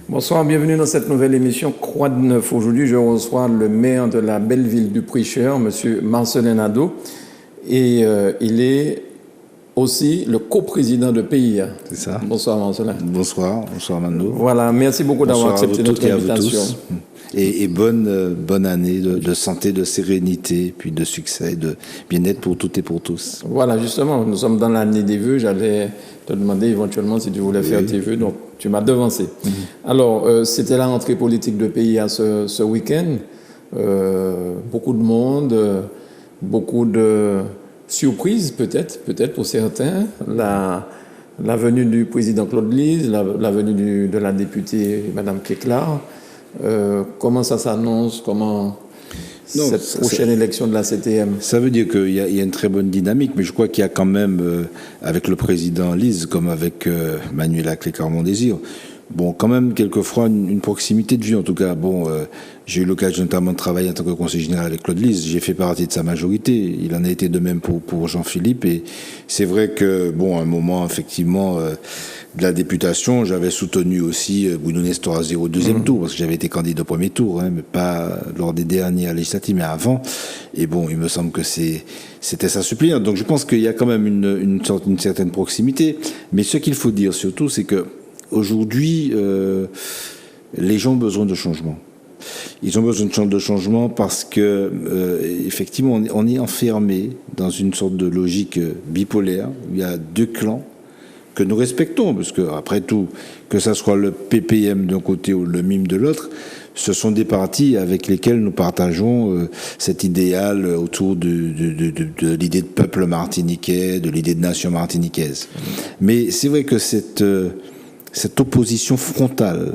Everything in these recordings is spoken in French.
Bonsoir, bienvenue dans cette nouvelle émission Croix de Neuf. Aujourd'hui, je reçois le maire de la belle ville du Prêcheur, M. Marcelin Nadeau, et il est aussi le coprésident de PIA. C'est ça. Bonsoir, Marcelin. Bonsoir Mando. Voilà, merci beaucoup d'avoir accepté notre invitation. Et bonne année de santé, de sérénité, puis de succès, de bien-être pour toutes et pour tous. Voilà, justement, nous sommes dans l'année des vœux. J'allais te demander éventuellement si tu voulais faire tes vœux, donc tu m'as devancé. Alors, c'était la rentrée politique de PIA ce week-end. Beaucoup de monde, beaucoup de surprises peut-être pour certains. La venue du président Claude Lise, la venue de la députée Mme Keklar. Comment ça s'annonce? Comment cette prochaine élection de la CTM? Ça veut dire qu'il y a une très bonne dynamique, mais je crois qu'il y a quand même, avec le président Lise, comme avec Manuela Clécarmont-Désir, bon, quand même, quelquefois, une proximité de vue. En tout cas, j'ai eu l'occasion notamment de travailler en tant que conseiller général avec Claude Lise. J'ai fait partie de sa majorité. Il en a été de même pour Jean-Philippe. Et c'est vrai que, à un moment, effectivement, de la députation, j'avais soutenu aussi Bruno Nestorazzi au deuxième tour, parce que j'avais été candidat au premier tour, mais pas lors des dernières législatives, mais avant. Et il me semble que c'était sa suppléante. Donc je pense qu'il y a quand même une certaine proximité. Mais ce qu'il faut dire surtout, c'est que aujourd'hui, les gens ont besoin de changement. Ils ont besoin de changement parce que, effectivement, on est enfermé dans une sorte de logique bipolaire. Il y a deux clans que nous respectons, parce que, après tout, que ça soit le PPM d'un côté ou le MIM de l'autre, ce sont des partis avec lesquels nous partageons cet idéal autour de l'idée de peuple martiniquais, de l'idée de nation martiniquaise. Mais c'est vrai que cette opposition frontale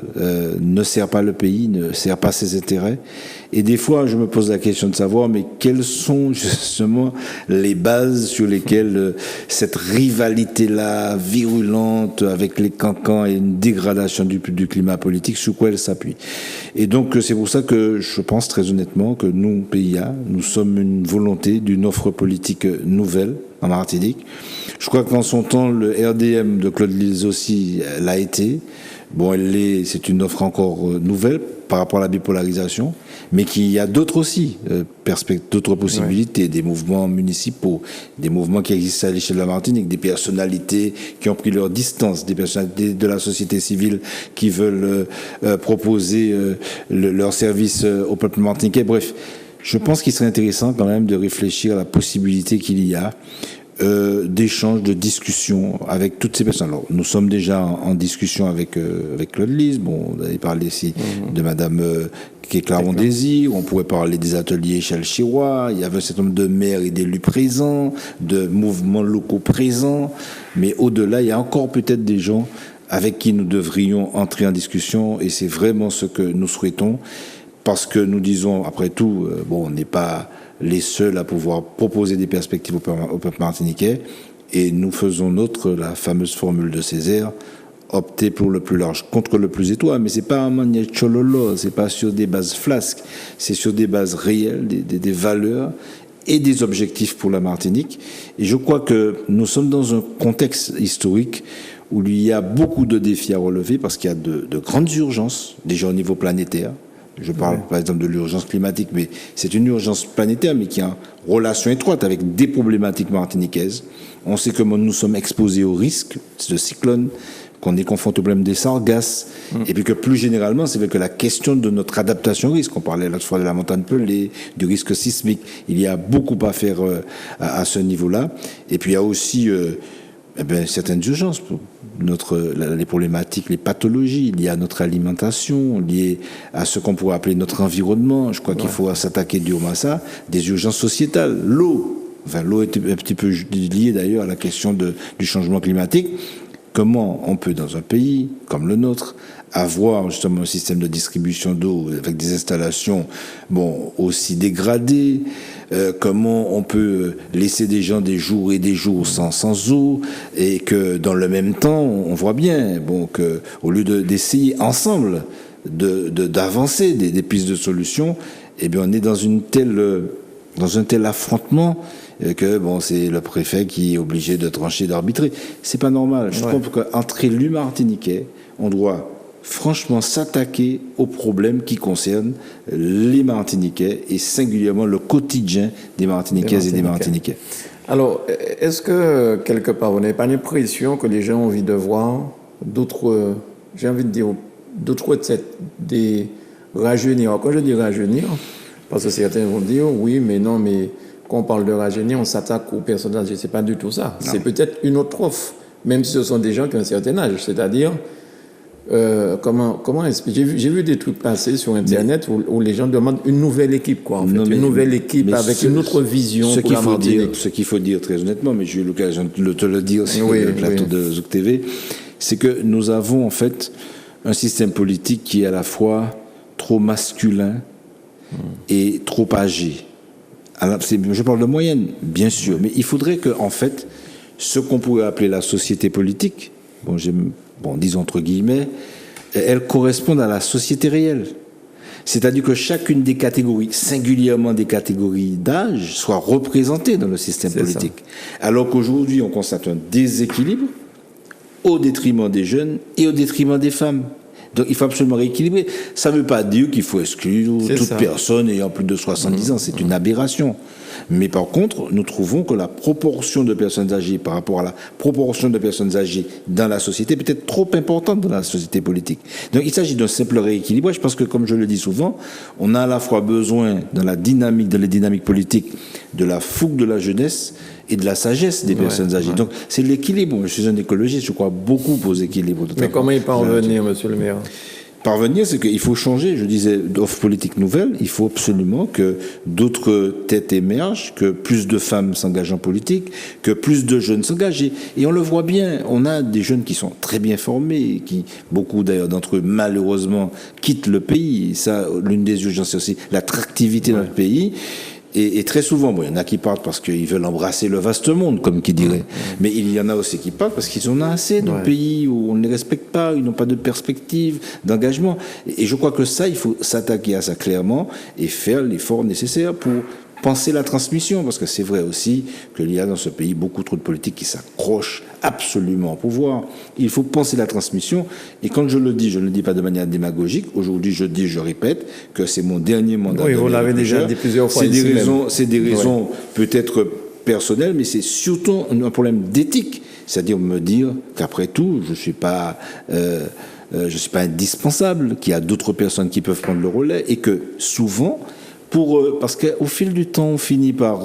ne sert pas le pays, ne sert pas ses intérêts. Et des fois, je me pose la question de savoir, mais quelles sont justement les bases sur lesquelles cette rivalité-là, virulente, avec les cancans et une dégradation du climat politique, sur quoi elle s'appuie. Et donc, c'est pour ça que je pense très honnêtement que nous, PIA, nous sommes une volonté d'une offre politique nouvelle en Martinique. Je crois qu'en son temps, le RDM de Claude Lise aussi l'a été. C'est une offre encore nouvelle par rapport à la bipolarisation, mais qu'il y a d'autres aussi, d'autres possibilités, des mouvements municipaux, des mouvements qui existent à l'échelle de la Martinique, des personnalités qui ont pris leur distance, des personnalités de la société civile qui veulent proposer leur service au peuple martiniquais. Bref, je pense qu'il serait intéressant quand même de réfléchir à la possibilité qu'il y a d'échanges, de discussions avec toutes ces personnes. Alors, nous sommes déjà en discussion avec Claude Lise. On avait parlé ici de Madame Keklarmont-Désir. On pourrait parler des ateliers Échelle Chirois. Il y avait un certain nombre de maires et d'élus présents, de mouvements locaux présents. Mais au-delà, il y a encore peut-être des gens avec qui nous devrions entrer en discussion. Et c'est vraiment ce que nous souhaitons. Parce que nous disons, après tout, on n'est pas les seuls à pouvoir proposer des perspectives au peuple martiniquais, et nous faisons nôtre la fameuse formule de Césaire, opter pour le plus large contre le plus étroit, mais c'est pas un manière chololo, c'est pas sur des bases flasques, c'est sur des bases réelles, des valeurs et des objectifs pour la Martinique. Et je crois que nous sommes dans un contexte historique où il y a beaucoup de défis à relever, parce qu'il y a de grandes urgences, déjà au niveau planétaire. Je parle par exemple de l'urgence climatique, mais c'est une urgence planétaire, mais qui est en relation étroite avec des problématiques martiniquaises. On sait comment nous sommes exposés aux risques de cyclones, qu'on est confronté au problème des sargasses, et puis que plus généralement, c'est vrai que la question de notre adaptation au risque, on parlait l'autre fois de la montagne pelée, du risque sismique, il y a beaucoup à faire à ce niveau-là. Et puis il y a aussi certaines urgences, les problématiques, les pathologies liées à notre alimentation, liées à ce qu'on pourrait appeler notre environnement. Je crois qu'il faut s'attaquer durement à ça. Des urgences sociétales, l'eau est un petit peu liée d'ailleurs à la question du changement climatique. Comment on peut, dans un pays comme le nôtre, avoir justement un système de distribution d'eau avec des installations aussi dégradées, comment on peut laisser des gens des jours et des jours sans eau, et que dans le même temps, on voit bien que au lieu d'essayer ensemble d'avancer des pistes de solutions, on est dans un tel affrontement que c'est le préfet qui est obligé de trancher, d'arbitrer. C'est pas normal. Je trouve qu'entre élus martiniquais, on doit franchement s'attaquer aux problèmes qui concernent les Martiniquais et singulièrement le quotidien des Martiniquaises et des Martiniquais. Alors, est-ce que, quelque part, vous n'avez pas l'impression que les gens ont envie de voir d'autres, j'ai envie de dire, d'autres recettes, des rajeunir? Quand je dis rajeunir, parce que certains vont dire, oui, mais non, mais quand on parle de rajeunir, on s'attaque aux personnes âgées. C'est pas du tout ça. Non. C'est peut-être une autre offre, même si ce sont des gens qui ont un certain âge. C'est-à-dire, comment expliquer? J'ai vu des trucs passer sur Internet où les gens demandent une nouvelle équipe, quoi. En fait. Une nouvelle équipe avec une autre vision pour la Martinique. Ce qu'il faut dire très honnêtement, mais j'ai eu l'occasion de te le dire sur le plateau de Zouk TV, c'est que nous avons en fait un système politique qui est à la fois trop masculin et trop âgé. Alors, je parle de moyenne, bien sûr, mais il faudrait que, en fait, ce qu'on pourrait appeler la société politique, disons entre guillemets, elle corresponde à la société réelle. C'est-à-dire que chacune des catégories, singulièrement des catégories d'âge, soit représentée dans le système politique. Alors qu'aujourd'hui, on constate un déséquilibre au détriment des jeunes et au détriment des femmes. Donc il faut absolument rééquilibrer. Ça ne veut pas dire qu'il faut exclure toute personne ayant plus de 70 ans. C'est une aberration. Mais par contre, nous trouvons que la proportion de personnes âgées par rapport à la proportion de personnes âgées dans la société est peut-être trop importante dans la société politique. Donc il s'agit d'un simple rééquilibrage parce que, comme je le dis souvent, on a à la fois besoin dans les dynamiques politiques de la fougue de la jeunesse et de la sagesse des personnes âgées. Donc c'est l'équilibre. Je suis un écologiste, je crois beaucoup aux équilibres. Mais comment y parvenir, monsieur le maire? Parvenir, c'est qu'il faut changer, je disais, d'offre politique nouvelle. Il faut absolument que d'autres têtes émergent, que plus de femmes s'engagent en politique, que plus de jeunes s'engagent. Et on le voit bien, on a des jeunes qui sont très bien formés, qui, beaucoup d'ailleurs d'entre eux, malheureusement, quittent le pays. Et ça, l'une des urgences, c'est aussi l'attractivité de notre pays. Et très souvent, il y en a qui partent parce qu'ils veulent embrasser le vaste monde, comme qui dirait. Mais il y en a aussi qui partent parce qu'ils en ont assez d'un pays où on ne les respecte pas, ils n'ont pas de perspective, d'engagement. Et je crois que ça, il faut s'attaquer à ça clairement et faire l'effort nécessaire pour penser la transmission, parce que c'est vrai aussi qu'il y a dans ce pays beaucoup trop de politiques qui s'accrochent absolument au pouvoir. Il faut penser la transmission, et quand je le dis pas de manière démagogique. Aujourd'hui, je répète que c'est mon dernier mandat. Oui, vous l'avez déjà dit plusieurs fois. C'est des raisons peut-être personnelles, mais c'est surtout un problème d'éthique. C'est-à-dire me dire qu'après tout, je suis pas indispensable, qu'il y a d'autres personnes qui peuvent prendre le relais, et que souvent, parce qu'au fil du temps, on finit par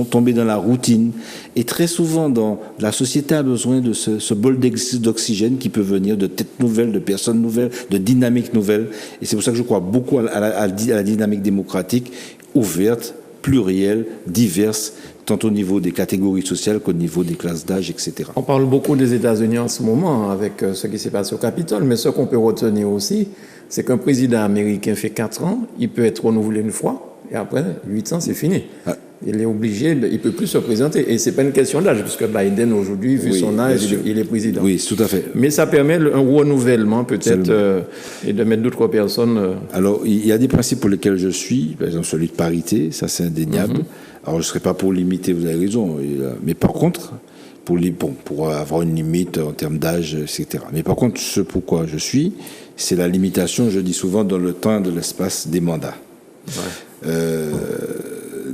tomber dans la routine. Et très souvent, la société a besoin de ce bol d'oxygène qui peut venir de têtes nouvelles, de personnes nouvelles, de dynamiques nouvelles. Et c'est pour ça que je crois beaucoup à la dynamique démocratique, ouverte, plurielle, diverse, tant au niveau des catégories sociales qu'au niveau des classes d'âge, etc. On parle beaucoup des États-Unis en ce moment avec ce qui s'est passé au Capitole, mais ce qu'on peut retenir aussi, c'est qu'un président américain fait 4 ans, il peut être renouvelé une fois, et après 8 ans, c'est fini. Ah. Il est obligé, il ne peut plus se présenter. Et ce n'est pas une question d'âge, puisque Biden, aujourd'hui, vu son âge, il est président. Oui, tout à fait. Mais ça permet un renouvellement, peut-être, et de mettre d'autres personnes. Alors, il y a des principes pour lesquels je suis, par exemple celui de parité, ça c'est indéniable. Alors, je ne serais pas pour limiter, vous avez raison, mais par contre, pour avoir une limite en termes d'âge, etc. Mais par contre, ce pourquoi je suis, c'est la limitation, je dis souvent, dans le temps et de l'espace des mandats. Ouais.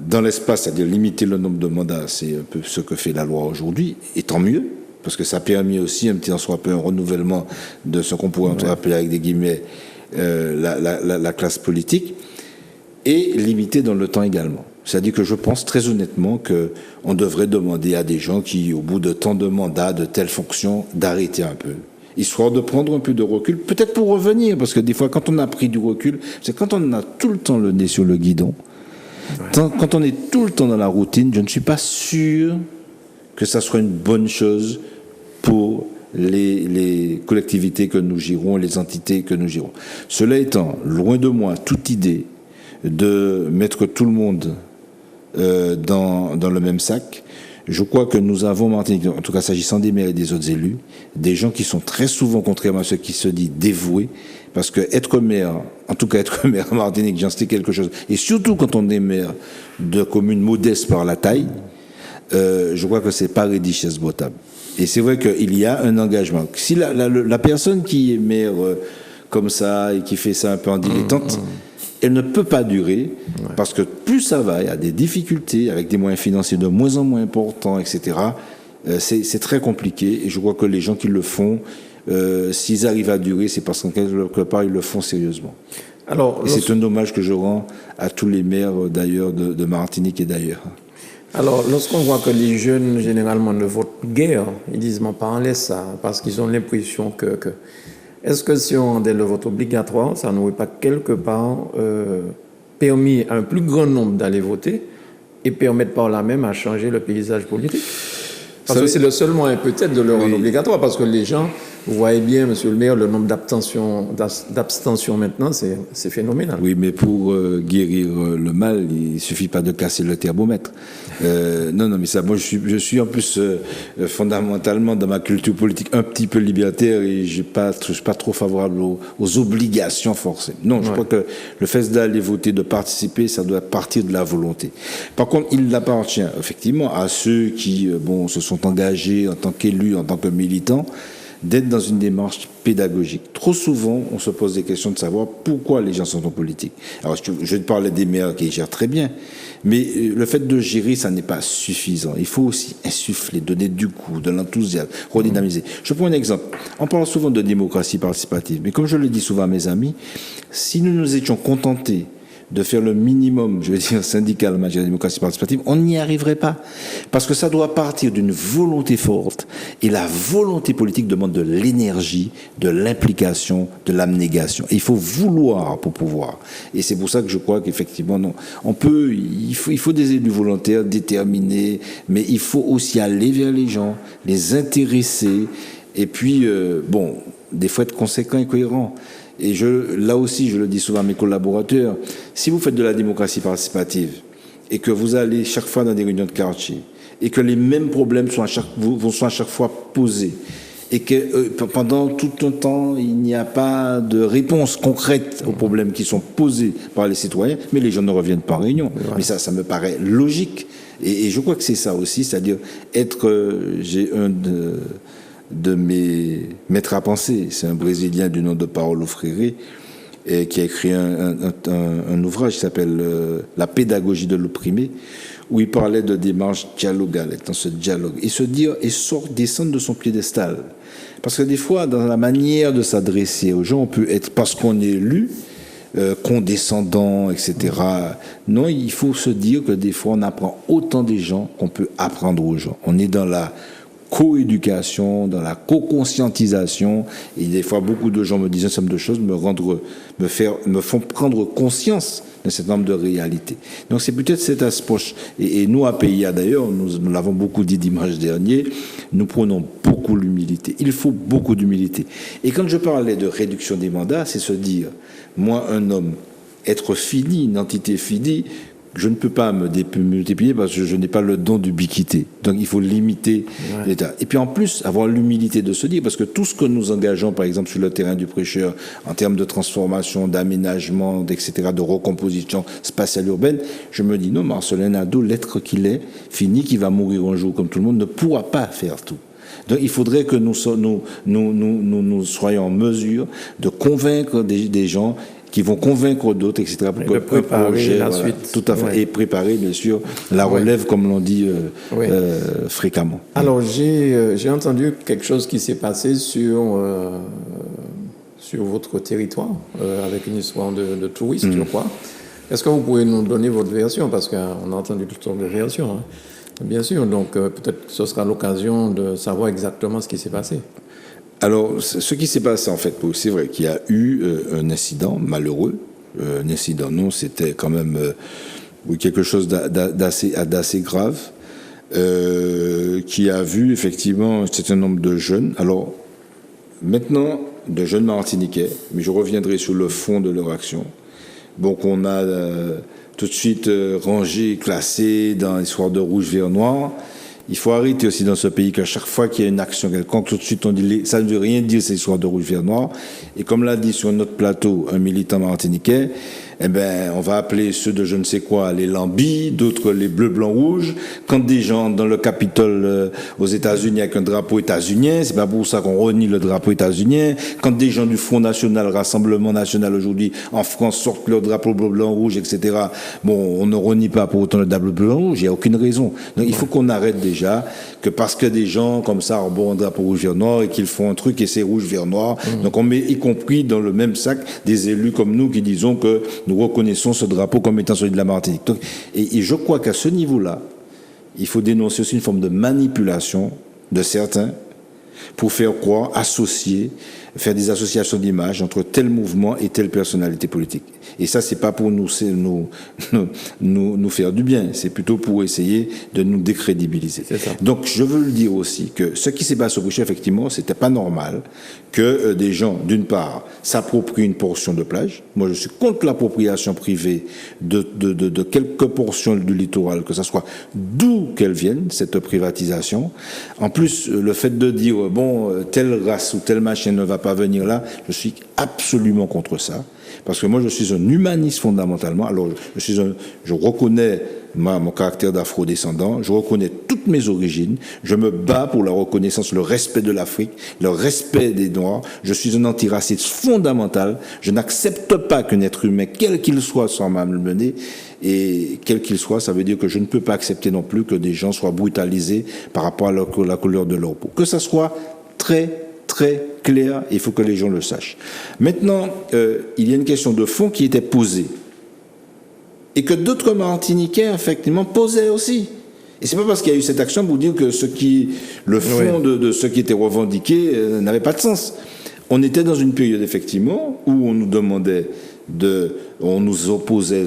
Dans l'espace, c'est-à-dire limiter le nombre de mandats, c'est un peu ce que fait la loi aujourd'hui, et tant mieux, parce que ça permet aussi un petit en soit peu un renouvellement de ce qu'on pourrait appeler avec des guillemets la classe politique, et limiter dans le temps également. C'est-à-dire que je pense très honnêtement qu'on devrait demander à des gens qui, au bout de tant de mandats, de telles fonctions, d'arrêter un peu. Histoire de prendre un peu de recul, peut-être pour revenir, parce que des fois, quand on a pris du recul, c'est quand on a tout le temps le nez sur le guidon, quand on est tout le temps dans la routine, je ne suis pas sûr que ça soit une bonne chose pour les collectivités que nous gérons, les entités que nous gérons. Cela étant, loin de moi toute idée de mettre tout le monde dans le même sac. Je crois que nous avons, Martinique, en tout cas s'agissant des maires et des autres élus, des gens qui sont très souvent, contrairement à ce qui se dit, dévoués, parce que être maire, en tout cas être maire en Martinique, j'en sais quelque chose, et surtout quand on est maire de communes modestes par la taille, je crois que c'est pas rédichesse potable. Et c'est vrai qu'il y a un engagement. Si la personne qui est maire comme ça et qui fait ça un peu en dilettante, elle ne peut pas durer parce que plus ça va, il y a des difficultés avec des moyens financiers de moins en moins importants, etc. C'est très compliqué et je crois que les gens qui le font, s'ils arrivent à durer, c'est parce qu'en quelque part, ils le font sérieusement. Alors, c'est un hommage que je rends à tous les maires d'ailleurs de Martinique et d'ailleurs. Alors, lorsqu'on voit que les jeunes, généralement, ne votent guère, ils disent, mon parent laisse ça, parce qu'ils ont l'impression que... Est-ce que si on rendait le vote obligatoire, ça n'aurait pas quelque part permis à un plus grand nombre d'aller voter et permettre par là même à changer le paysage politique? Parce que c'est le seul moyen peut-être de le rendre obligatoire, parce que les gens, vous voyez bien, monsieur le maire, le nombre d'abstentions maintenant, c'est phénoménal. Oui, mais pour guérir le mal, il ne suffit pas de casser le thermomètre. Non, mais ça, moi, je suis en plus fondamentalement dans ma culture politique un petit peu libertaire et je ne suis pas trop favorable aux obligations forcées. Non, je crois que le fait d'aller voter, de participer, ça doit partir de la volonté. Par contre, il appartient effectivement à ceux qui, se sont engagés en tant qu'élus, en tant que militants, d'être dans une démarche pédagogique. Trop souvent, on se pose des questions de savoir pourquoi les gens sont en politique. Alors, je parlais des maires qui gèrent très bien, mais le fait de gérer, ça n'est pas suffisant. Il faut aussi insuffler, donner du goût, de l'enthousiasme, redynamiser. Je prends un exemple. On parle souvent de démocratie participative, mais comme je le dis souvent à mes amis, si nous nous étions contentés de faire le minimum, je veux dire, syndical en matière de démocratie participative, on n'y arriverait pas. Parce que ça doit partir d'une volonté forte. Et la volonté politique demande de l'énergie, de l'implication, de l'abnégation. Et il faut vouloir pour pouvoir. Et c'est pour ça que je crois qu'effectivement, non. Il faut des élus volontaires, déterminés, mais il faut aussi aller vers les gens, les intéresser, et puis, des fois être conséquent et cohérent. Et là aussi, je le dis souvent à mes collaborateurs, si vous faites de la démocratie participative et que vous allez chaque fois dans des réunions de quartier et que les mêmes problèmes sont à chaque fois posés et que pendant tout un temps, il n'y a pas de réponse concrète aux problèmes qui sont posés par les citoyens, mais les gens ne reviennent pas en réunion. Ouais. Mais ça me paraît logique. Et je crois que c'est ça aussi, c'est-à-dire j'ai un de mes maîtres à penser, c'est un Brésilien du nom de Paulo Freire, qui a écrit un ouvrage qui s'appelle La pédagogie de l'opprimé, où il parlait de démarche dialogale, dans ce dialogue, et descendre de son piédestal. Parce que des fois, dans la manière de s'adresser aux gens, on peut être, parce qu'on est élu, condescendant, etc. Non, il faut se dire que des fois, on apprend autant des gens qu'on peut apprendre aux gens. On est dans la co-éducation, dans la co-conscientisation, et des fois beaucoup de gens me disent un certain nombre de choses, me font prendre conscience d'un certain nombre de réalités. Donc c'est peut-être cette approche, et nous à PIA d'ailleurs, nous l'avons beaucoup dit dimanche dernier, nous prenons beaucoup l'humilité. Il faut beaucoup d'humilité. Et quand je parlais de réduction des mandats, c'est se dire, moi un homme, être fini, une entité finie, je ne peux pas me multiplier parce que je n'ai pas le don d'ubiquité. Donc il faut limiter l'État. Et puis en plus, avoir l'humilité de se dire, parce que tout ce que nous engageons, par exemple, sur le terrain du prêcheur, en termes de transformation, d'aménagement, etc., de recomposition spatiale urbaine, je me dis, non, Marcelin Nadeau, l'être qu'il est, fini, qui va mourir un jour comme tout le monde, ne pourra pas faire tout. Donc il faudrait que nous soyons en mesure de convaincre des gens qui vont convaincre d'autres, etc., pour préparer la suite. Tout à fait, et préparer, bien sûr, la relève, comme l'on dit fréquemment. Alors, j'ai entendu quelque chose qui s'est passé sur votre territoire, avec une histoire de tourisme, je crois. Est-ce que vous pouvez nous donner votre version? Parce qu'on a entendu toutes sortes de versions, hein. Bien sûr, donc peut-être que ce sera l'occasion de savoir exactement ce qui s'est passé. Alors, ce qui s'est passé, en fait, c'est vrai qu'il y a eu un incident malheureux. Un incident, non, c'était quand même quelque chose d'assez grave, qui a vu, effectivement, un certain nombre de jeunes. Alors, maintenant, de jeunes Martiniquais, mais je reviendrai sur le fond de leur action. Bon, qu'on a tout de suite rangé, classé dans l'histoire de rouge, vert, noir. Il faut arrêter aussi dans ce pays qu'à chaque fois qu'il y a une action quelconque, tout de suite on dit ça ne veut rien dire, c'est l'histoire de rouge, vert, noir. Et comme l'a dit sur notre plateau un militant martiniquais, eh ben, on va appeler ceux de je ne sais quoi les lambis, d'autres les bleus, blancs, rouges. Quand des gens dans le Capitole aux États-Unis avec un drapeau états-unien, c'est pas pour ça qu'on renie le drapeau états-unien. Quand des gens du Front National, Rassemblement National aujourd'hui en France sortent leur drapeau bleu, blanc, rouge, etc. Bon, on ne renie pas pour autant le drapeau bleu, blanc, rouge. Il n'y a aucune raison. Donc il faut qu'on arrête déjà que parce que des gens comme ça ont un drapeau rouge vert noir et qu'ils font un truc et c'est rouge vert noir. Donc on met y compris dans le même sac des élus comme nous qui disons que nous reconnaissons ce drapeau comme étant celui de la Martinique. Donc, et je crois qu'à ce niveau-là, il faut dénoncer aussi une forme de manipulation de certains pour faire croire, associer, faire des associations d'images entre tel mouvement et telle personnalité politique. Et ça, c'est pas pour nous faire du bien, c'est plutôt pour essayer de nous décrédibiliser. Donc, je veux le dire aussi que ce qui s'est passé au Boucher, effectivement, c'était pas normal que des gens, d'une part, s'approprient une portion de plage. Moi, je suis contre l'appropriation privée de quelques portions du littoral, que ça soit d'où qu'elle vienne, cette privatisation. En plus, le fait de dire, bon, telle race ou telle machin ne va pas venir là, je suis absolument contre ça. Parce que moi, je suis un humaniste fondamentalement. Alors, je reconnais mon caractère d'afro-descendant, je reconnais toutes mes origines, je me bats pour la reconnaissance, le respect de l'Afrique, le respect des Noirs. Je suis un antiraciste fondamental. Je n'accepte pas qu'un être humain, quel qu'il soit, soit malmené. Et quel qu'il soit, ça veut dire que je ne peux pas accepter non plus que des gens soient brutalisés par rapport à la couleur de leur peau. Que ça soit très clair, il faut que les gens le sachent. Maintenant, il y a une question de fond qui était posée et que d'autres Martiniquais, effectivement, posaient aussi. Et c'est pas parce qu'il y a eu cette action pour dire que le fond de ce qui était revendiqué n'avait pas de sens. On était dans une période, effectivement, où on nous demandait on nous opposait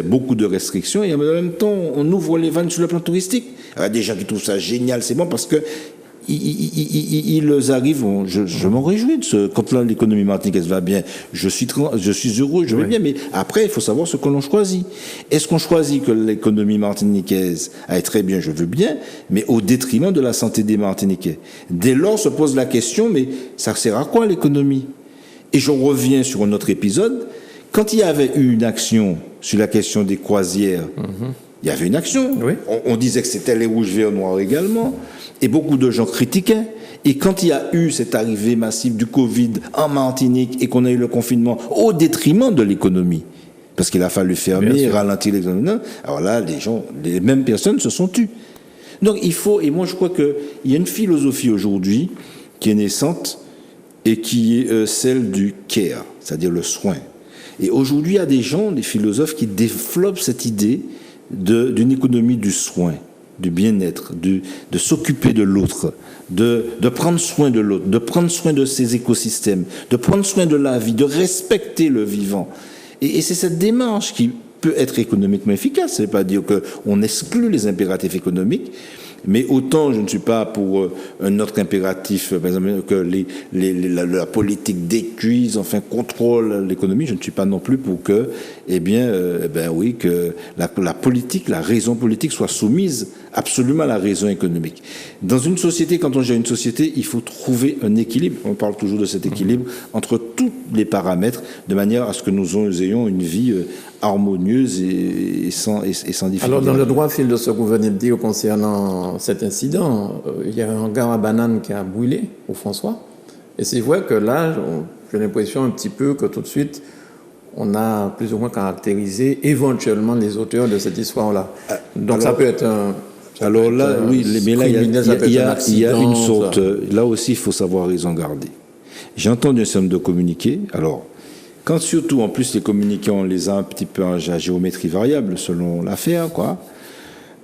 beaucoup de restrictions et en même temps, on ouvre les vannes sur le plan touristique. Il y a des gens qui trouvent ça génial, c'est bon parce que ils arrivent, je m'en réjouis quand l'économie martiniquaise va bien, je suis heureux, je vais bien, mais après, il faut savoir ce que l'on choisit. Est-ce qu'on choisit que l'économie martiniquaise aille très bien, je veux bien, mais au détriment de la santé des Martiniquais? Dès lors se pose la question, mais ça sert à quoi l'économie? Et je reviens sur un autre épisode, quand il y avait eu une action sur la question des croisières, il y avait une action. Oui. On disait que c'était les rouges, verts, noirs également. Et beaucoup de gens critiquaient. Et quand il y a eu cette arrivée massive du Covid en Martinique et qu'on a eu le confinement au détriment de l'économie, parce qu'il a fallu fermer, ralentir l'économie, alors là, les mêmes personnes se sont tues. Donc il faut, et moi je crois qu'il y a une philosophie aujourd'hui qui est naissante et qui est celle du care, c'est-à-dire le soin. Et aujourd'hui, il y a des gens, des philosophes qui développent cette idée d'une économie du soin, du bien-être, de s'occuper de l'autre, de prendre soin de l'autre, de prendre soin de ses écosystèmes, de prendre soin de la vie, de respecter le vivant. Et c'est cette démarche qui peut être économiquement efficace. Ça ne veut pas dire qu'on exclut les impératifs économiques, mais autant je ne suis pas pour un autre impératif, par exemple, que la politique décuise, enfin contrôle l'économie. Je ne suis pas non plus pour que, que la politique, la raison politique soit soumise absolument à la raison économique. Dans une société, quand on gère une société, il faut trouver un équilibre. On parle toujours de cet équilibre entre tous les paramètres, de manière à ce que nous ayons une vie harmonieuse et sans difficulté. Alors, dans le droit fil de ce que vous venez de dire concernant cet incident, il y a un gars à banane qui a brûlé au François. Et c'est vrai que là, j'ai l'impression un petit peu que tout de suite, on a plus ou moins caractérisé éventuellement les auteurs de cette histoire-là. Donc alors, ça peut être un... Alors là, oui, mais là, il y a une sorte... Là aussi, il faut savoir raison garder. J'ai entendu un certain nombre de communiqués. Alors, quand surtout, en plus, les communiqués, on les a un petit peu à géométrie variable, selon l'affaire, quoi,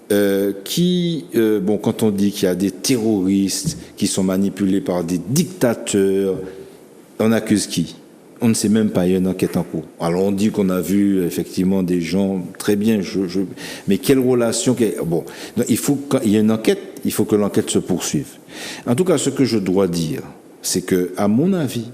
quand on dit qu'il y a des terroristes qui sont manipulés par des dictateurs, on accuse qui? On ne sait même pas, il y a une enquête en cours. Alors on dit qu'on a vu effectivement des gens très bien, mais quelle relation? Bon, quand il y a une enquête, il faut que l'enquête se poursuive. En tout cas, ce que je dois dire, c'est que, à mon avis,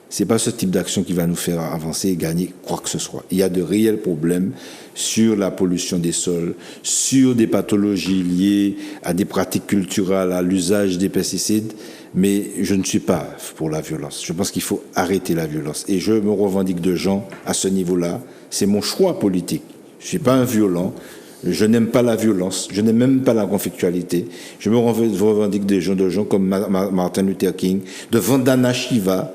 c'est pas ce type d'action qui va nous faire avancer et gagner quoi que ce soit. Il y a de réels problèmes sur la pollution des sols, sur des pathologies liées à des pratiques culturelles, à l'usage des pesticides, mais je ne suis pas pour la violence. Je pense qu'il faut arrêter la violence. Et je me revendique de gens à ce niveau-là. C'est mon choix politique. Je suis pas un violent. Je n'aime pas la violence. Je n'aime même pas la conflictualité. Je me revendique de gens comme Martin Luther King, de Vandana Shiva,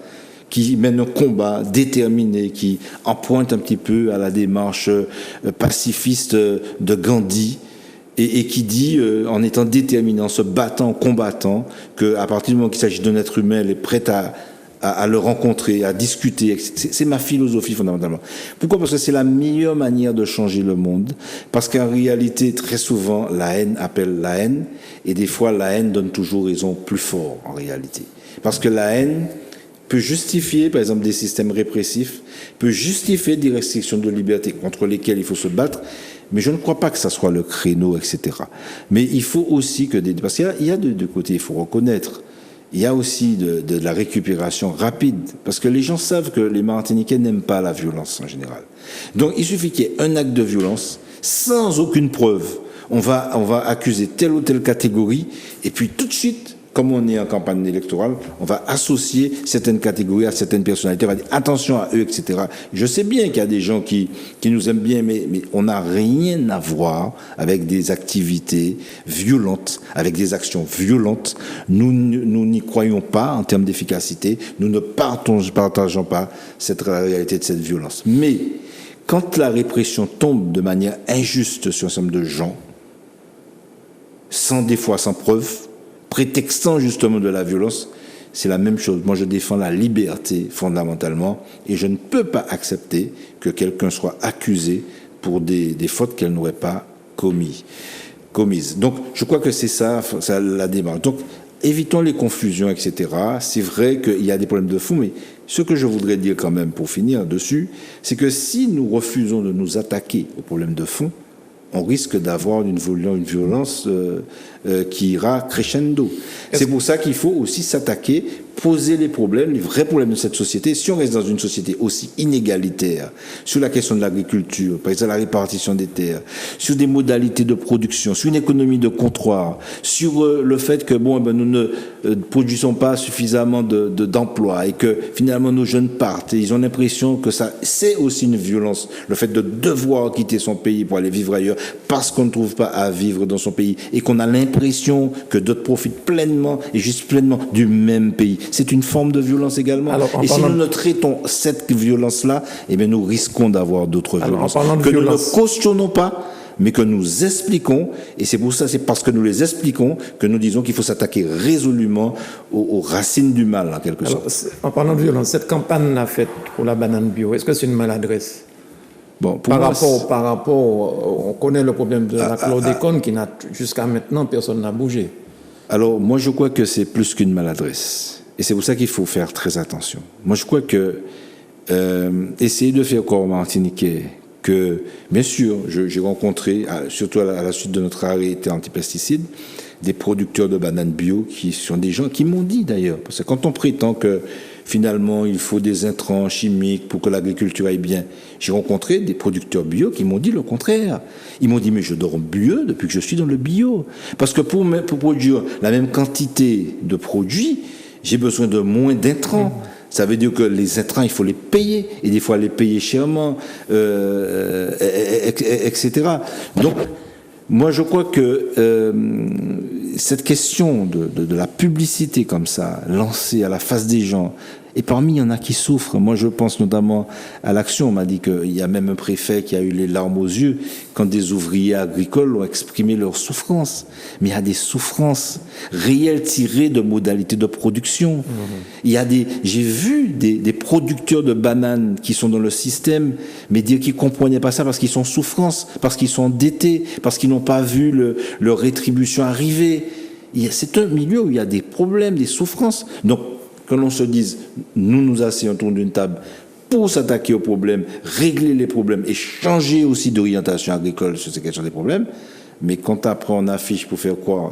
qui mène un combat déterminé, qui emprunte un petit peu à la démarche pacifiste de Gandhi, et qui dit, en étant déterminé, en se battant, en combattant, qu'à partir du moment qu'il s'agit d'un être humain, elle est prête à le rencontrer, à discuter. C'est ma philosophie fondamentalement. Pourquoi ? Parce que c'est la meilleure manière de changer le monde. Parce qu'en réalité, très souvent, la haine appelle la haine, et des fois, la haine donne toujours raison plus fort, en réalité. Parce que la haine peut justifier, par exemple, des systèmes répressifs, peut justifier des restrictions de liberté contre lesquelles il faut se battre, mais je ne crois pas que ça soit le créneau, etc. Mais il faut aussi que parce qu'il y a deux côtés, il faut reconnaître. Il y a aussi de la récupération rapide, parce que les gens savent que les Martiniquais n'aiment pas la violence en général. Donc il suffit qu'il y ait un acte de violence, sans aucune preuve, on va accuser telle ou telle catégorie, et puis tout de suite, comme on est en campagne électorale, on va associer certaines catégories à certaines personnalités, on va dire attention à eux, etc. Je sais bien qu'il y a des gens qui nous aiment bien, mais on n'a rien à voir avec des activités violentes, avec des actions violentes. Nous n'y croyons pas en termes d'efficacité, nous ne partageons pas cette réalité de cette violence. Mais quand la répression tombe de manière injuste sur un certain nombre de gens, des fois sans preuve, prétextant justement de la violence, c'est la même chose. Moi, je défends la liberté fondamentalement, et je ne peux pas accepter que quelqu'un soit accusé pour des fautes qu'elle n'aurait pas commises. Donc, je crois que c'est ça la démarche. Donc, évitons les confusions, etc. C'est vrai qu'il y a des problèmes de fond, mais ce que je voudrais dire quand même pour finir dessus, c'est que si nous refusons de nous attaquer aux problèmes de fond, on risque d'avoir une violence qui ira crescendo. C'est pour ça qu'il faut aussi s'attaquer, poser les problèmes, les vrais problèmes de cette société. Si on reste dans une société aussi inégalitaire, sur la question de l'agriculture, par exemple la répartition des terres, sur des modalités de production, sur une économie de comptoir, sur le fait que nous ne produisons pas suffisamment d'emplois, et que finalement nos jeunes partent, et ils ont l'impression que c'est aussi une violence, le fait de devoir quitter son pays pour aller vivre ailleurs, parce qu'on ne trouve pas à vivre dans son pays, et qu'on a l'impression que d'autres profitent pleinement et juste pleinement du même pays. C'est une forme de violence également. Alors, et si nous ne traitons cette violence-là, eh bien, nous risquons d'avoir d'autres violences que nous ne cautionnons pas, mais que nous expliquons. Et c'est pour ça, c'est parce que nous les expliquons que nous disons qu'il faut s'attaquer résolument aux racines du mal, en quelque sorte. En parlant de violence, cette campagne-là faite pour la banane bio, est-ce que c'est une maladresse ? Bon, par rapport, on connaît le problème de la chlordécone qui n'a, jusqu'à maintenant, personne n'a bougé. Alors, moi, je crois que c'est plus qu'une maladresse. Et c'est pour ça qu'il faut faire très attention. Moi, je crois que essayer de faire corps martiniquais, que, bien sûr, j'ai rencontré, surtout à la suite de notre arrêté anti-pesticides, des producteurs de bananes bio qui sont des gens qui m'ont dit d'ailleurs, parce que quand on prétend que finalement il faut des intrants chimiques pour que l'agriculture aille bien, j'ai rencontré des producteurs bio qui m'ont dit le contraire. Ils m'ont dit mais je dors bio depuis que je suis dans le bio, parce que pour produire la même quantité de produits, j'ai besoin de moins d'intrants. Ça veut dire que les intrants, il faut les payer, et des fois les payer chèrement, etc. Donc, moi, je crois que cette question de la publicité comme ça, lancée à la face des gens, et parmi, il y en a qui souffrent. Moi, je pense notamment à l'Action. On m'a dit qu'il y a même un préfet qui a eu les larmes aux yeux quand des ouvriers agricoles ont exprimé leur souffrance. Mais il y a des souffrances réelles tirées de modalités de production. Il y a j'ai vu des producteurs de bananes qui sont dans le système, mais dire qu'ils comprenaient pas ça parce qu'ils sont en souffrance, parce qu'ils sont endettés, parce qu'ils n'ont pas vu leur rétribution arriver. C'est un milieu où il y a des problèmes, des souffrances. Donc, que l'on se dise, nous asseyons autour d'une table pour s'attaquer aux problèmes, régler les problèmes et changer aussi d'orientation agricole sur ces questions des problèmes. Mais quand après on affiche pour faire croire,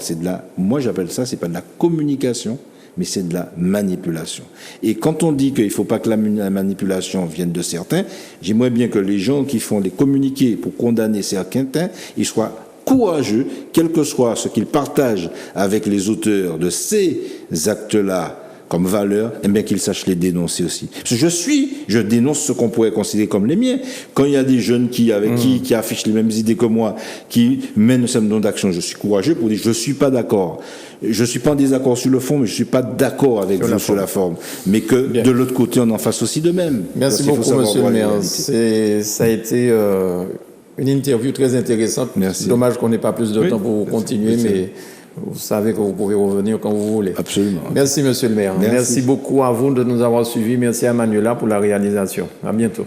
moi j'appelle ça, c'est pas de la communication, mais c'est de la manipulation. Et quand on dit qu'il ne faut pas que la manipulation vienne de certains, j'aimerais bien que les gens qui font les communiqués pour condamner certains, ils soient courageux, quel que soit ce qu'ils partagent avec les auteurs de ces actes-là comme valeur, et bien qu'ils sachent les dénoncer aussi. Parce que je dénonce ce qu'on pourrait considérer comme les miens. Quand il y a des jeunes qui affichent les mêmes idées que moi, qui mènent un certain nombre d'actions, je suis courageux pour dire je suis pas d'accord. Je suis pas en désaccord sur le fond, mais je suis pas d'accord avec vous sur la forme. Mais que de l'autre côté, on en fasse aussi de même. Merci beaucoup, monsieur le maire. Ça a été une interview très intéressante. Merci. Dommage qu'on n'ait pas plus de temps pour continuer, mais vous savez que vous pouvez revenir quand vous voulez. Absolument. Merci, monsieur le maire. Merci beaucoup à vous de nous avoir suivis. Merci à Manuela pour la réalisation. À bientôt.